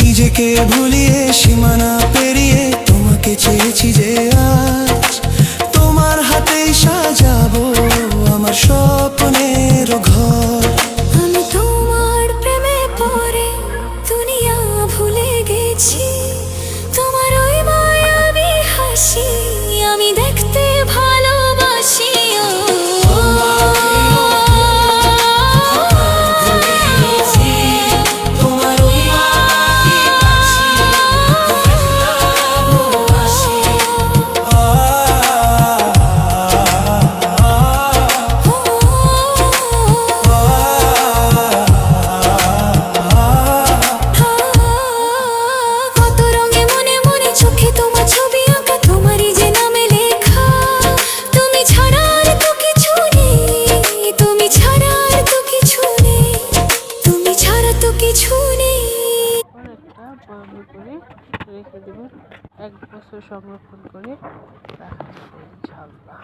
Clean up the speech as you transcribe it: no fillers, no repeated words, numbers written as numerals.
নিজেকে ভুলিয়ে সীমানা পেরিয়ে তোমাকে চেয়েছি যে আজ তোমার হাতেই সাজাবো আমার স্বপ্নের ঘর। আমি তোমার প্রেমে পড়ে দুনিয়া ভুলে গেছি, তোমার ওই মায়াবী হাসি আমি দেখতে ভালোবাসি। বড় করে রেখে দেবেন, 1 বছর সংরক্ষণ করে রাখা যাবে ইনশাআল্লাহ।